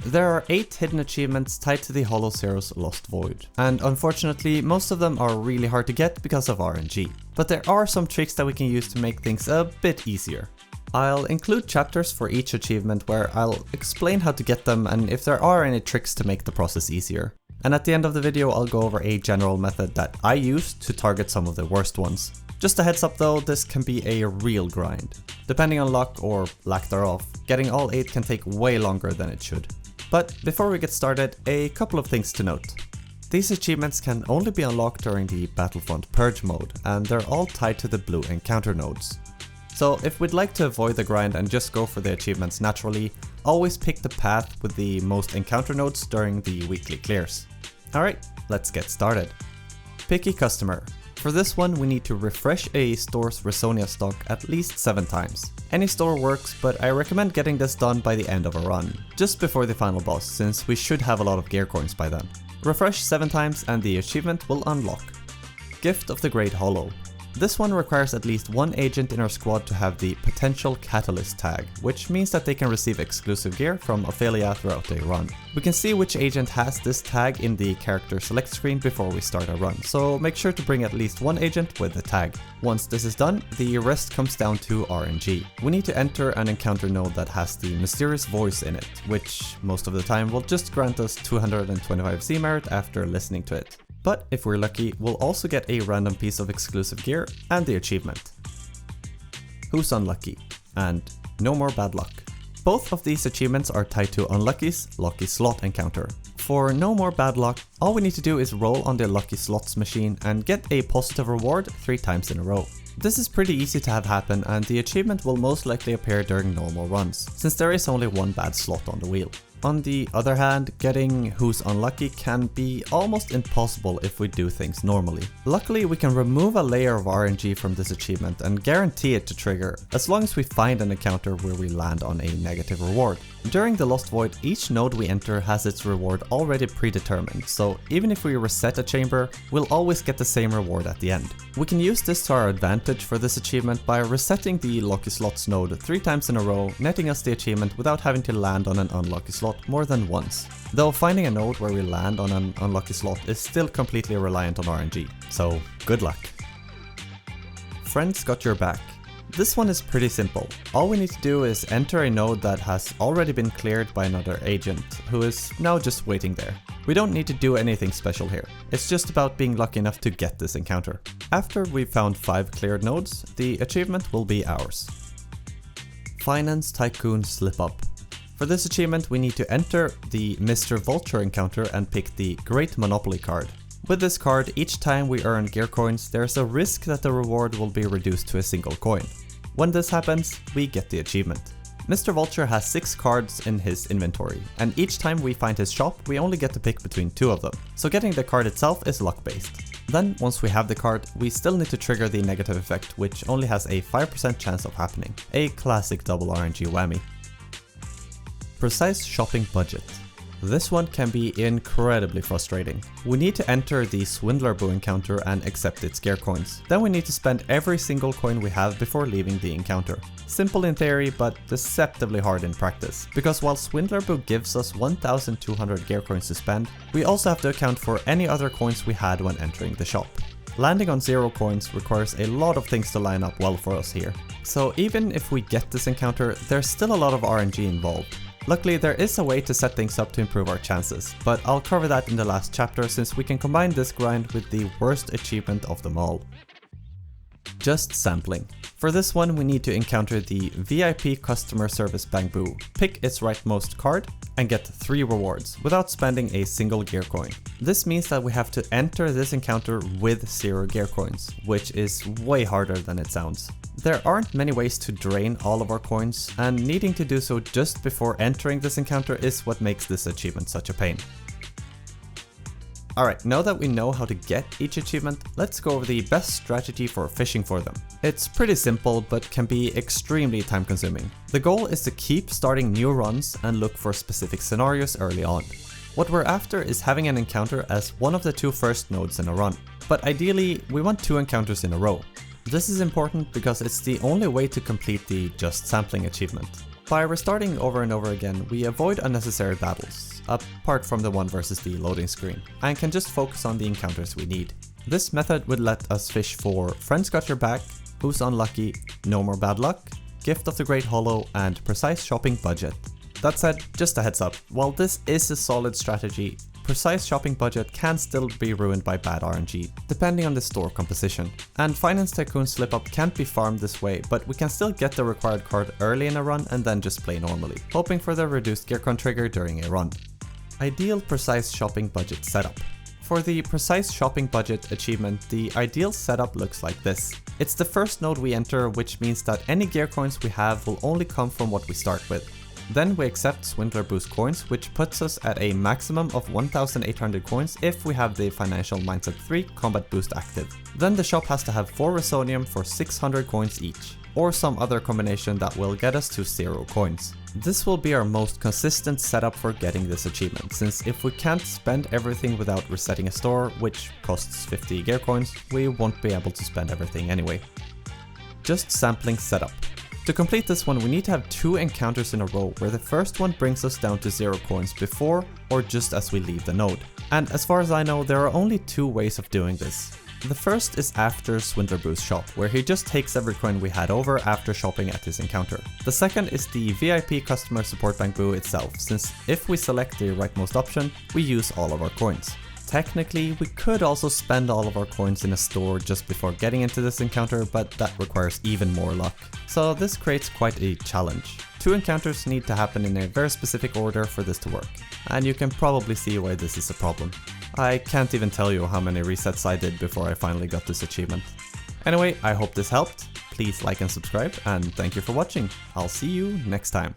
There are 8 hidden achievements tied to the Hollow Zero's Lost Void, and unfortunately most of them are really hard to get because of RNG. But there are some tricks that we can use to make things a bit easier. I'll include chapters for each achievement where I'll explain how to get them and if there are any tricks to make the process easier. And at the end of the video I'll go over a general method that I use to target some of the worst ones. Just a heads up though, this can be a real grind. Depending on luck or lack thereof, getting all 8 can take way longer than it should. But before we get started, a couple of things to note. These achievements can only be unlocked during the Battlefront Purge mode, and they're all tied to the blue encounter nodes. So if we'd like to avoid the grind and just go for the achievements naturally, always pick the path with the most encounter nodes during the weekly clears. Alright, let's get started. Picky customer. For this one we need to refresh a store's Resonia stock at least 7 times. Any store works, but I recommend getting this done by the end of a run, just before the final boss, since we should have a lot of gear coins by then. Refresh 7 times and the achievement will unlock. Gift of the Great Hollow. This one requires at least 1 agent in our squad to have the Potential Catalyst tag, which means that they can receive exclusive gear from Ophelia throughout a run. We can see which agent has this tag in the character select screen before we start a run, so make sure to bring at least 1 agent with the tag. Once this is done, the rest comes down to RNG. We need to enter an encounter node that has the mysterious voice in it, which most of the time will just grant us 225 Z merit after listening to it. But if we're lucky, we'll also get a random piece of exclusive gear and the achievement. Who's unlucky? And no more bad luck. Both of these achievements are tied to Unlucky's Lucky Slot encounter. For no more bad luck, all we need to do is roll on the Lucky Slots machine and get a positive reward 3 times in a row. This is pretty easy to have happen, and the achievement will most likely appear during normal runs, since there is only 1 bad slot on the wheel. On the other hand, getting Who's Unlucky can be almost impossible if we do things normally. Luckily, we can remove a layer of RNG from this achievement and guarantee it to trigger, as long as we find an encounter where we land on a negative reward. During the Lost Void, each node we enter has its reward already predetermined, so even if we reset a chamber, we'll always get the same reward at the end. We can use this to our advantage for this achievement by resetting the Lucky Slots node 3 times in a row, netting us the achievement without having to land on an unlucky slot more than once. Though finding a node where we land on an unlucky slot is still completely reliant on RNG, so good luck. Friends got your back. This one is pretty simple. All we need to do is enter a node that has already been cleared by another agent, who is now just waiting there. We don't need to do anything special here. It's just about being lucky enough to get this encounter. After we've found 5 cleared nodes, the achievement will be ours. Finance Tycoon Slip Up. For this achievement we need to enter the Mr. Vulture encounter and pick the Great Monopoly card. With this card, each time we earn gear coins, there's a risk that the reward will be reduced to a single coin. When this happens, we get the achievement. Mr. Vulture has 6 cards in his inventory, and each time we find his shop, we only get to pick between 2 of them, so getting the card itself is luck based. Then, once we have the card, we still need to trigger the negative effect, which only has a 5% chance of happening. A classic double RNG whammy. Precise shopping budget. This one can be incredibly frustrating. We need to enter the Swindler Boo encounter and accept its gear coins. Then we need to spend every single coin we have before leaving the encounter. Simple in theory, but deceptively hard in practice. Because while Swindler Boo gives us 1,200 gear coins to spend, we also have to account for any other coins we had when entering the shop. Landing on 0 coins requires a lot of things to line up well for us here. So even if we get this encounter, there's still a lot of RNG involved. Luckily, there is a way to set things up to improve our chances, but I'll cover that in the last chapter since we can combine this grind with the worst achievement of them all. Just sampling. For this one we need to encounter the VIP Customer Service Bamboo, pick its rightmost card, and get 3 rewards without spending a single gear coin. This means that we have to enter this encounter with 0 gear coins, which is way harder than it sounds. There aren't many ways to drain all of our coins, and needing to do so just before entering this encounter is what makes this achievement such a pain. Alright, now that we know how to get each achievement, let's go over the best strategy for fishing for them. It's pretty simple, but can be extremely time consuming. The goal is to keep starting new runs and look for specific scenarios early on. What we're after is having an encounter as one of the 2 first nodes in a run, but ideally we want 2 encounters in a row. This is important because it's the only way to complete the Just Sampling achievement. By restarting over and over again, we avoid unnecessary battles, apart from the one versus the loading screen, and can just focus on the encounters we need. This method would let us fish for Friends Got Your Back, Who's Unlucky, No More Bad Luck, Gift of the Great Hollow, and Precise Shopping Budget. That said, just a heads up, while this is a solid strategy, Precise Shopping Budget can still be ruined by bad RNG, depending on the store composition. And Finance Tycoon Slip Up can't be farmed this way, but we can still get the required card early in a run and then just play normally, hoping for the reduced gearcon trigger during a run. Ideal Precise Shopping Budget setup. For the Precise Shopping Budget achievement, the ideal setup looks like this. It's the first node we enter, which means that any gear coins we have will only come from what we start with. Then we accept Swindler Boost coins, which puts us at a maximum of 1,800 coins if we have the Financial Mindset 3 Combat Boost active. Then the shop has to have 4 Resonium for 600 coins each, or some other combination that will get us to 0 coins. This will be our most consistent setup for getting this achievement, since if we can't spend everything without resetting a store, which costs 50 gear coins, we won't be able to spend everything anyway. Just sampling setup. To complete this one, we need to have 2 encounters in a row where the first one brings us down to 0 coins before or just as we leave the node. And as far as I know, there are only 2 ways of doing this. The first is after Swindler Boost shop, where he just takes every coin we had over after shopping at his encounter. The second is the VIP Customer Support Bank Boo itself, since if we select the rightmost option, we use all of our coins. Technically, we could also spend all of our coins in a store just before getting into this encounter, but that requires even more luck. So this creates quite a challenge. 2 encounters need to happen in a very specific order for this to work, and you can probably see why this is a problem. I can't even tell you how many resets I did before I finally got this achievement. Anyway, I hope this helped. Please like and subscribe, and thank you for watching. I'll see you next time.